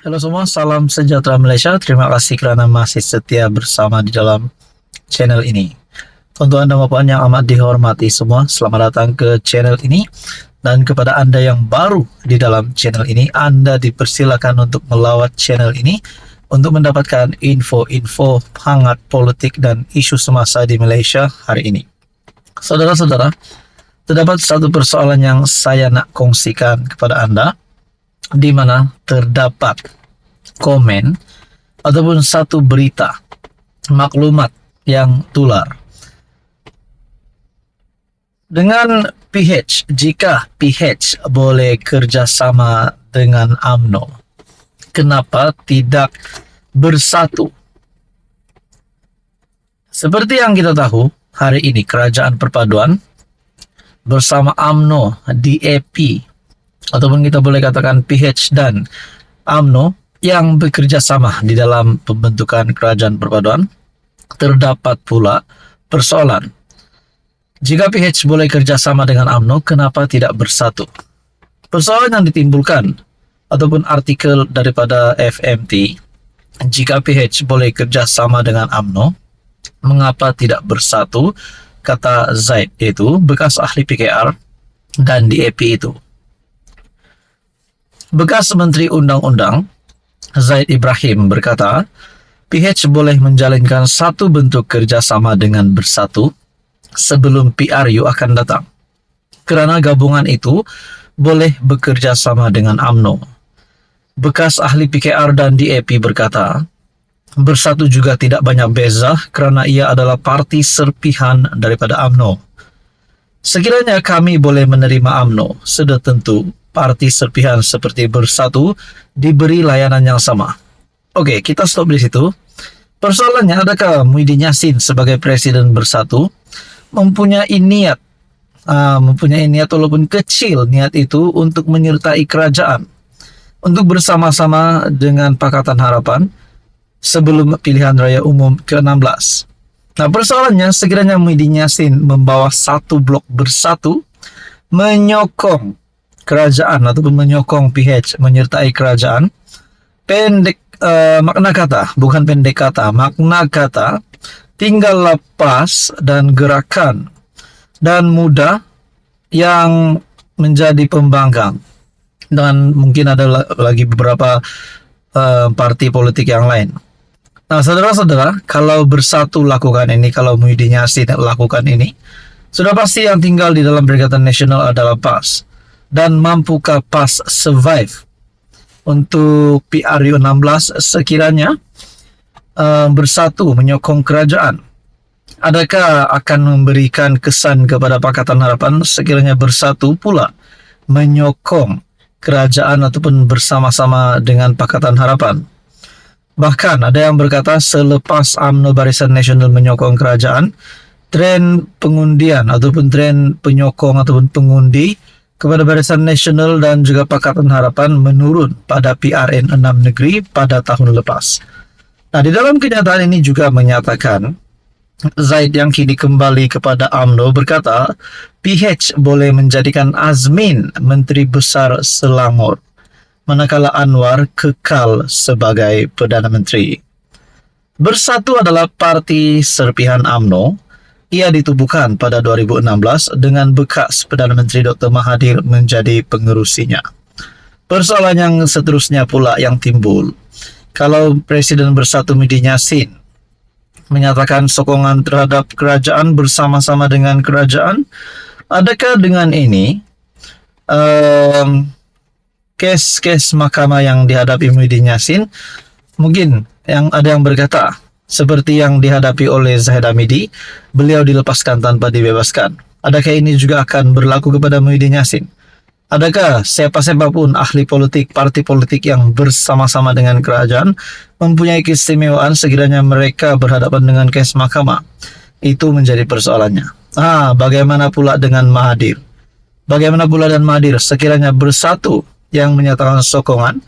Halo semua, salam sejahtera Malaysia. Terima kasih kerana masih setia bersama di dalam channel ini. Tuan-tuan dan puan yang amat dihormati semua, selamat datang ke channel ini. Dan kepada anda yang baru di dalam channel ini, anda dipersilakan untuk melawat channel ini untuk mendapatkan info-info hangat politik dan isu semasa di Malaysia hari ini. Saudara-saudara, terdapat satu persoalan yang saya nak kongsikan kepada anda, di mana terdapat komen ataupun satu berita maklumat yang tular dengan PH. Jika PH boleh kerjasama dengan UMNO, kenapa tidak bersatu? Seperti yang kita tahu, hari ini Kerajaan Perpaduan bersama UMNO, DAP, ataupun kita boleh katakan PH dan UMNO yang bekerja sama di dalam pembentukan Kerajaan Perpaduan. Terdapat pula persoalan, jika PH boleh kerjasama dengan UMNO, kenapa tidak bersatu? Persoalan yang ditimbulkan ataupun artikel daripada FMT, jika PH boleh kerjasama dengan UMNO, mengapa tidak bersatu? Kata Zaid, yaitu bekas ahli PKR dan DAP itu. Bekas Menteri Undang-Undang Zaid Ibrahim berkata, PH boleh menjalinkan satu bentuk kerjasama dengan bersatu sebelum PRU akan datang, kerana gabungan itu boleh bekerja sama dengan UMNO. Bekas ahli PKR dan DAP berkata, bersatu juga tidak banyak beza kerana ia adalah parti serpihan daripada UMNO. Sekiranya kami boleh menerima UMNO, sudah tentu parti serpihan seperti bersatu diberi layanan yang sama. Okey, kita stop di situ. Persoalannya, adakah Muhyiddin Yassin sebagai presiden bersatu mempunyai niat walaupun kecil niat itu untuk menyertai kerajaan untuk bersama-sama dengan Pakatan Harapan sebelum pilihan raya umum ke-16. Nah, persoalannya, sekiranya Muhyiddin Yassin membawa satu blok bersatu menyokong kerajaan ataupun menyokong PH menyertai kerajaan, makna kata tinggal lepas dan gerakan dan muda yang menjadi pembangkang, dan mungkin ada lagi beberapa parti politik yang lain. Nah, saudara-saudara, kalau bersatu lakukan ini, kalau Muhyiddin Yassin lakukan ini, sudah pasti yang tinggal di dalam Perikatan Nasional adalah PAS. Dan mampukah PAS survive untuk PRU 16 sekiranya bersatu menyokong kerajaan? Adakah akan memberikan kesan kepada Pakatan Harapan sekiranya bersatu pula menyokong kerajaan ataupun bersama-sama dengan Pakatan Harapan? Bahkan ada yang berkata, selepas UMNO Barisan Nasional menyokong kerajaan, tren pengundian ataupun tren penyokong ataupun pengundi kepada Barisan Nasional dan juga Pakatan Harapan menurun pada PRN 6 negeri pada tahun lepas. Nah, di dalam kenyataan ini juga menyatakan, Zaid yang kini kembali kepada UMNO berkata, PH boleh menjadikan Azmin Menteri Besar Selangor, manakala Anwar kekal sebagai Perdana Menteri. Bersatu adalah parti serpihan UMNO. Ia ditubuhkan pada 2016 dengan bekas Perdana Menteri Dr. Mahathir menjadi pengerusinya. Persoalan yang seterusnya pula yang timbul, kalau Presiden Bersatu Muhyiddin Yassin menyatakan sokongan terhadap kerajaan bersama-sama dengan kerajaan, adakah dengan ini kes mahkamah yang dihadapi Muhyiddin Yassin, mungkin ada yang berkata seperti yang dihadapi oleh Zahid Hamidi, beliau dilepaskan tanpa dibebaskan. Adakah ini juga akan berlaku kepada Muhyiddin Yassin? Adakah siapa-siapa pun ahli politik, parti politik yang bersama-sama dengan kerajaan mempunyai keistimewaan sekiranya mereka berhadapan dengan kes mahkamah? Itu menjadi persoalannya. Bagaimana pula dengan Mahathir? Bagaimana pula dengan Mahathir sekiranya bersatu yang menyatakan sokongan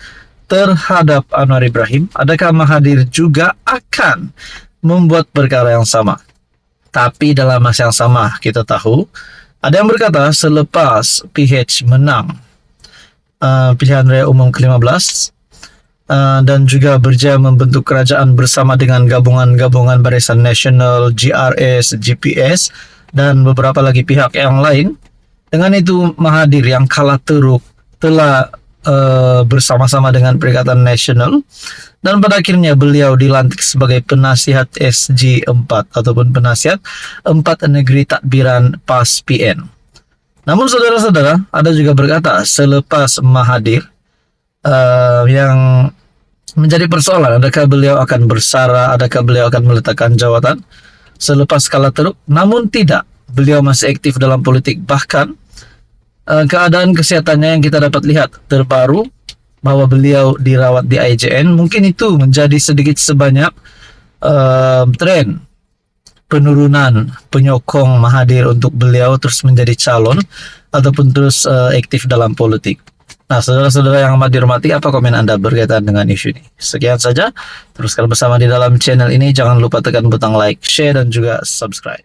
terhadap Anwar Ibrahim? Adakah Mahathir juga akan membuat perkara yang sama? Tapi dalam masa yang sama, kita tahu ada yang berkata selepas PH menang pilihan raya umum ke-15, dan juga berjaya membentuk kerajaan bersama dengan gabungan-gabungan Barisan Nasional, GRS, GPS, dan beberapa lagi pihak yang lain. Dengan itu Mahathir yang kalah teruk telah bersama-sama dengan Perikatan Nasional, dan pada akhirnya beliau dilantik sebagai penasihat SG4 ataupun penasihat 4 Negeri Tadbiran PAS PN. Namun saudara-saudara, ada juga berkata selepas Mahathir yang menjadi persoalan, adakah beliau akan bersara, adakah beliau akan meletakkan jawatan selepas kalah teruk? Namun tidak, beliau masih aktif dalam politik. Bahkan keadaan kesehatannya yang kita dapat lihat terbaru bahwa beliau dirawat di IJN, mungkin itu menjadi sedikit sebanyak tren penurunan penyokong Mahathir untuk beliau terus menjadi calon ataupun terus aktif dalam politik. Nah, saudara-saudara yang amat dihormati, apa komen Anda berkaitan dengan isu ini? Sekian saja, teruskan bersama di dalam channel ini. Jangan lupa tekan butang like, share, dan juga subscribe.